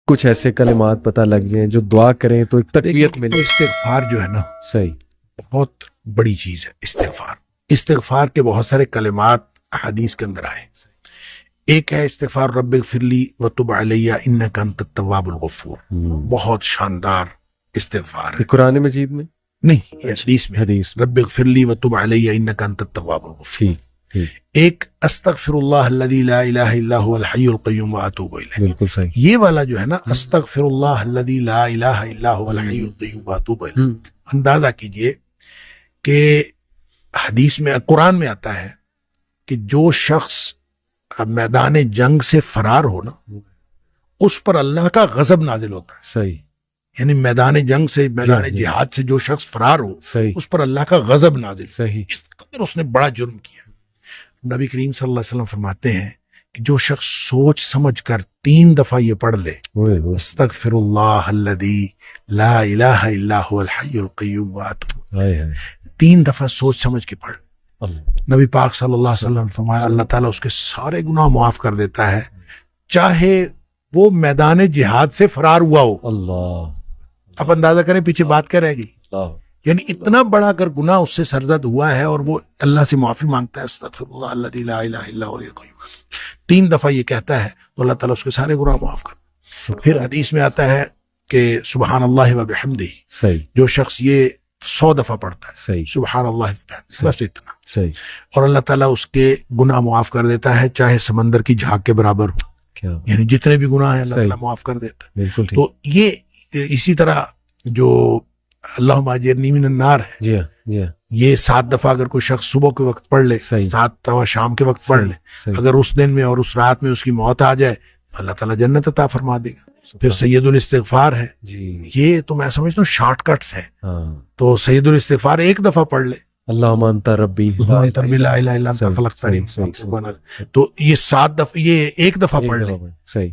کچھ ایسے کلمات پتہ لگ جائیں جو دعا کریں تو ایک تقویت ملے. استغفار جو ہے نا صحیح بہت بڑی چیز ہے. استغفار کے بہت سارے کلمات حدیث کے اندر آئے. ایک ہے استغفار رب اغفر لی وتب علی انک انت التواب الغفور. بہت شاندار استغفار ہے. قرآن مجید میں نہیں، یہ حدیث میں حدیث رب اغفر لی وتب علی انک انت التواب الغفور. ٹھیک. ایک استغفر اللہ الذی لا الہ الا هو الحی القیوم واتوب الیہ. بالکل صحیح. یہ والا جو ہے نا استغفر اللہ الذی لا الہ الا هو الحی القیوم واتوب الیہ، اندازہ کیجئے کہ حدیث میں قرآن میں آتا ہے کہ جو شخص میدان جنگ سے فرار ہو نا اس پر اللہ کا غضب نازل ہوتا ہے. صحیح. یعنی میدان جنگ سے، میدان جہاد سے جو شخص فرار ہو صحیح. اس پر اللہ کا غضب نازل. صحیح. اس قدر اس نے بڑا جرم کیا. نبی کریم صلی اللہ علیہ وسلم فرماتے ہیں کہ جو شخص سوچ سمجھ کر 3 دفعہ یہ پڑھ لے استغفر اللہ الذی لا الہ الا هو الحی القیوم واتوب، 3 دفعہ سوچ سمجھ کے پڑھ، نبی پاک صلی اللہ علیہ وسلم فرمایا اللہ تعالیٰ اس کے سارے گناہ معاف کر دیتا ہے، چاہے وہ میدان جہاد سے فرار ہوا ہو. اللہ. اب اندازہ کریں پیچھے بات کیا رہ گئی. یعنی اتنا بڑا اگر گناہ اس سے سرزد ہوا ہے اور وہ اللہ سے معافی مانگتا ہے استغفر اللہ الذی لا الہ الا هو الحی القیوم، 3 دفعہ یہ کہتا ہے تو اللہ تعالیٰ اس کے سارے گناہ معاف کر دیتا. پھر حدیث میں آتا ہے کہ سبحان اللہ و بحمدہ، صحیح. جو شخص یہ 100 دفعہ پڑھتا ہے صحیح. سبحان اللہ و بحمدہ، بس اتنا، صحیح. اور اللہ تعالیٰ اس کے گناہ معاف کر دیتا ہے چاہے سمندر کی جھاگ کے برابر ہو. کیا یعنی جتنے بھی گناہ ہیں اللہ تعالیٰ معاف کر دیتا ہے. بالکل ٹھیک. تو یہ اسی طرح جو اللہم اجرنی من النار ہے، جی ہاں جی ہاں یہ 7 دفعہ اگر کوئی شخص صبح کے وقت پڑھ لے، صحیح. 7 دفعہ شام کے وقت پڑھ لے، صحیح. اگر اس دن میں اور اس رات میں اس کی موت آ جائے تو اللہ تعالیٰ جنت عطا فرما دے گا. پھر سید الاستغفار ہے، جی یہ تو میں سمجھتا ہوں شارٹ کٹس ہے. ہاں. تو سید الاستغفار 1 دفعہ پڑھ لے، اللہم انت ربی انت ربی لا الہ الا انت خلقتنی، تو یہ 7 دفعہ، یہ 1 دفعہ پڑھ لے. صحیح.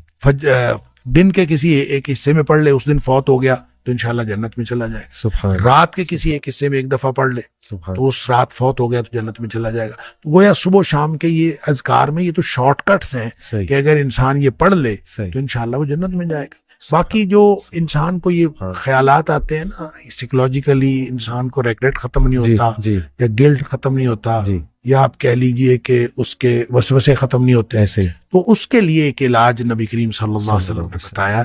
دن کے کسی ایک حصے میں پڑھ لے، اس دن فوت ہو گیا تو انشاءاللہ جنت میں چلا جائے گا. سبحان. رات کے کسی ایک حصے میں 1 دفعہ پڑھ لے سبحان. تو اس رات فوت ہو گیا تو جنت میں چلا جائے گا. تو گویا صبح و شام کے یہ اذکار میں یہ تو شارٹ کٹس ہیں صحیح. کہ اگر انسان یہ پڑھ لے صحیح. تو انشاءاللہ وہ جنت میں جائے گا. باقی جو انسان کو یہ خیالات آتے ہیں نا، سائیکولوجیکلی انسان کو ریگریٹ ختم نہیں ہوتا، جی یا گلٹ ختم نہیں ہوتا، جی یا آپ کہہ لیجئے کہ اس کے وسوسے ختم نہیں ہوتے، ایسے تو اس کے لیے ایک علاج نبی کریم صلی اللہ علیہ وسلم نے بتایا،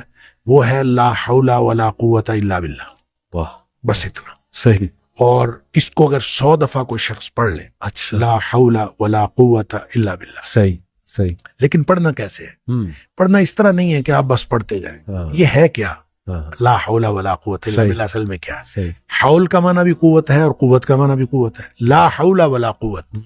وہ ہے لا حول ولا قوت الا باللہ. واہ. بس اتنا. صحیح. اور اس کو اگر 100 دفعہ کوئی شخص پڑھ لے، اچھا. لا حول ولا قوت الا باللہ. صحیح. صحیح. لیکن پڑھنا کیسے ہے؟ پڑھنا اس طرح نہیں ہے کہ آپ بس پڑھتے جائیں. یہ ہے کیا لا حول ولا قوت الا باللہ؟ اصل میں کیا ہے؟ صحیح. حول کا معنی بھی قوت ہے اور قوت کا معنی بھی قوت ہے. لا حول ولا قوت،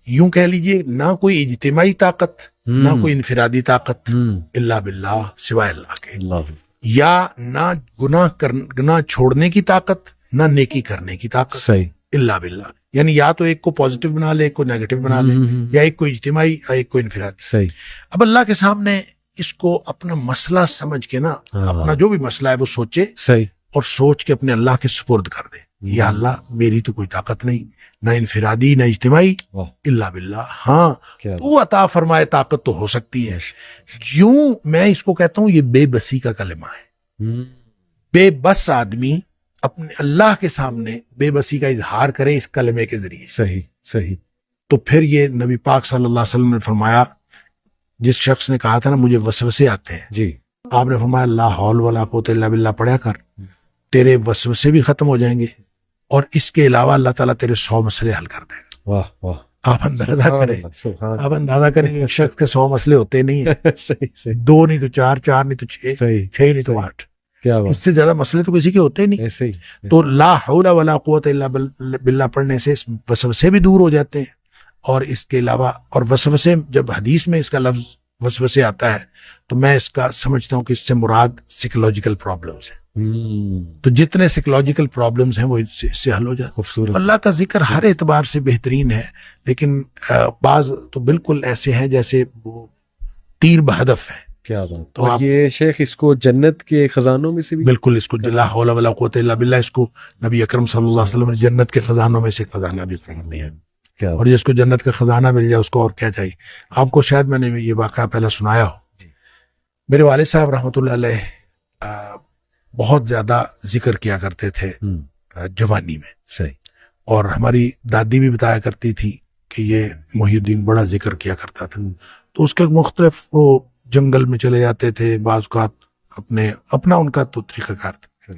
یوں کہہ لیجئے نہ کوئی اجتماعی طاقت نہ کوئی انفرادی طاقت الا باللہ، سوائے اللہ کے. اللہ. یا نہ گناہ چھوڑنے کی طاقت نہ نیکی کرنے کی طاقت صحیح. الا باللہ. یعنی یا تو ایک کو پازیٹیو بنا لے، ایک کو نیگیٹو بنا لے، یا ایک کو اجتماعی یا ایک کو انفرادی. صحیح. اب اللہ کے سامنے اس کو اپنا مسئلہ سمجھ کے نا، اپنا جو بھی مسئلہ ہے وہ سوچے، صحیح. اور سوچ کے اپنے اللہ کے سپرد کر دے. یا اللہ میری تو کوئی طاقت نہیں، نہ انفرادی نہ اجتماعی، الا باللہ. ہاں تو عطا فرمائے طاقت تو ہو سکتی ہے. کیوں میں اس کو کہتا ہوں یہ بے بسی کا کلمہ ہے. بے بس آدمی اپنے اللہ کے سامنے بے بسی کا اظہار کرے اس کلمے کے ذریعے. صحیح. صحیح. تو پھر یہ نبی پاک صلی اللہ علیہ وسلم نے فرمایا، جس شخص نے کہا تھا نا مجھے وسوسے آتے ہیں، جی، آپ نے فرمایا لا حول ولا قوت الا باللہ پڑھا کر، تیرے وسوسے بھی ختم ہو جائیں گے اور اس کے علاوہ اللہ تعالیٰ تیرے 100 مسئلے حل کر دے گا. واہ واہ. آپ اندازہ کریں، آپ اندازہ کریں ایک شخص کے 100 مسئلے ہوتے نہیں ہیں. صحیح. 2 نہیں تو 4، 4 نہیں تو 6، 6 نہیں تو 8. اس سے زیادہ مسئلے تو کسی کے ہوتے نہیں. ایسے ہی. تو لا حول ولا قوت الا باللہ پڑھنے سے وسوسے بھی دور ہو جاتے ہیں. اور اس کے علاوہ، اور وسوسے جب حدیث میں اس کا لفظ وسوسے آتا ہے تو میں اس کا سمجھتا ہوں کہ اس سے مراد سائیکولوجیکل پرابلمز ہیں. تو جتنے سائیکولوجیکل پرابلمز ہیں وہ اس سے حل ہو جاتے. خوبصورت. اللہ کا ذکر ہر اعتبار سے بہترین ہے، لیکن بعض تو بالکل ایسے ہیں جیسے وہ تیر بہدف ہے. کیا بات. تو یہ شیخ اس کو جنت کے خزانوں میں سے بھی بالکل، اس کو لا حول ولا قوت الا باللہ، اس کو نبی اکرم صلی اللہ علیہ وسلم نے جنت کے خزانوں میں سے خزانہ بھی قرار دیا. اور جس کو جنت کا خزانہ مل جائے اس کو اور کیا چاہیے. آپ کو شاید میں نے یہ واقعہ پہلے سنایا ہو. میرے والد صاحب رحمۃ اللہ علیہ بہت زیادہ ذکر کیا کرتے تھے جوانی میں. صحیح. اور ہماری دادی بھی بتایا کرتی تھی کہ یہ محی الدین بڑا ذکر کیا کرتا تھا. تو اس کے مختلف وہ جنگل میں چلے جاتے تھے، بعض اوقات اپنا ان کا تو طریقہ کار تھا.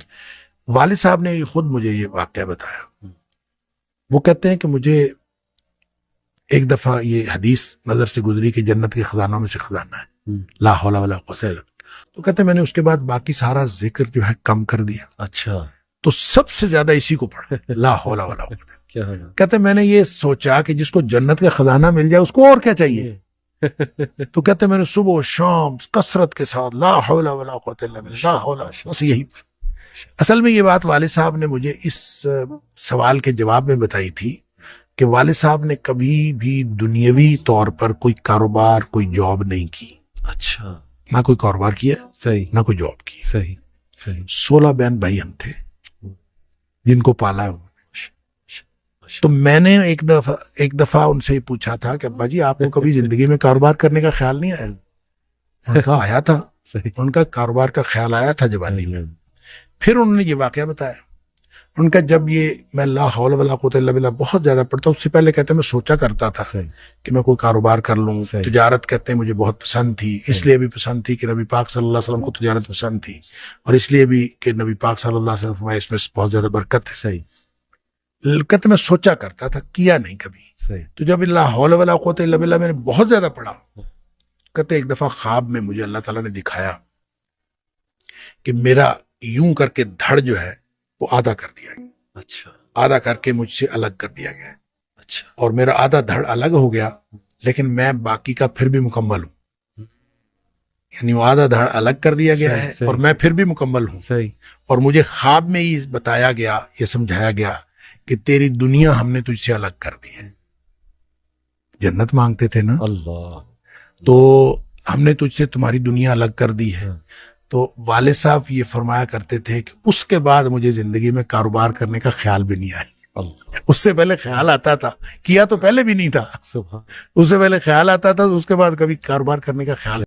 والد صاحب نے خود مجھے یہ واقعہ بتایا. وہ کہتے ہیں کہ مجھے ایک دفعہ یہ حدیث نظر سے گزری کہ جنت کے خزانوں میں سے خزانہ ہے، لا حول ولا قوت الا باللہ. تو کہتے ہیں میں نے اس کے بعد باقی سارا ذکر جو ہے کم کر دیا. اچھا. تو سب سے زیادہ اسی کو پڑھا، لا حول ولا قوت. کہتے ہیں میں نے یہ سوچا کہ جس کو جنت کا خزانہ مل جائے اس کو اور کیا چاہیے. تو کہتے ہیں میں نے صبح و شام کثرت کے ساتھ لا حول ولا قوت الا باللہ، لا حول، بس یہی. اصل میں یہ بات والد صاحب نے مجھے اس سوال کے جواب میں بتائی تھی کہ والد صاحب نے کبھی بھی دنیاوی طور پر کوئی کاروبار، کوئی جاب نہیں کی. اچھا. نہ کوئی کاروبار کیا، صحیح، نہ کوئی جاب کی. صحیح صحیح. 16 بہن بھائی ہم تھے جن کو پالا ہے انہوں نے. تو میں نے ایک دفعہ ان سے پوچھا تھا کہ ابا جی آپ کو کبھی زندگی میں کاروبار کرنے کا خیال نہیں آیا؟ ان کا آیا تھا، ان کا کاروبار کا خیال آیا تھا جوانی میں. پھر انہوں نے یہ واقعہ بتایا. ان کا جب یہ میں لا حول ولا قوت الا باللہ بہت زیادہ پڑھتا ہوں، اس سے پہلے کہتے ہیں میں سوچا کرتا تھا کہ میں کوئی کاروبار کر لوں. تجارت کہتے ہیں مجھے بہت پسند تھی، اس لیے بھی پسند تھی کہ نبی پاک صلی اللہ علیہ وسلم کو تجارت پسند تھی، اور اس لیے بھی کہ نبی پاک صلی اللہ علیہ وسلم فرمایا اس میں بہت زیادہ برکت ہے. صحیح. کہتے میں سوچا کرتا تھا، کیا نہیں کبھی. تو جب لا حول ولا قوت الا باللہ میں نے بہت زیادہ پڑھا، کہتے ایک دفعہ خواب میں مجھے اللہ تعالیٰ نے دکھایا کہ میرا یوں کر کے دھڑ جو ہے وہ آدھا کر دیا گیا. اچھا. آدھا کر کے مجھ سے الگ کر دیا گیا. اچھا. اور میرا آدھا دھڑ الگ ہو گیا، لیکن میں باقی کا پھر بھی مکمل ہوں. یعنی وہ آدھا دھڑ الگ کر دیا گیا ہے اور میں پھر بھی مکمل ہوں. صحیح. اور مجھے خواب میں ہی بتایا گیا، یہ سمجھایا گیا کہ تیری دنیا ہم نے تجھ سے الگ کر دی ہے. جنت مانگتے تھے نا اللہ، تو ہم نے تجھ سے تمہاری دنیا الگ کر دی ہے. تو والد صاحب یہ فرمایا کرتے تھے کہ اس کے بعد مجھے زندگی میں کاروبار کرنے کا خیال بھی نہیں آیا. اس سے پہلے خیال آتا تھا، کیا تو پہلے بھی نہیں تھا، اس سے پہلے خیال آتا تھا، اس کے بعد کبھی کاروبار کرنے کا خیال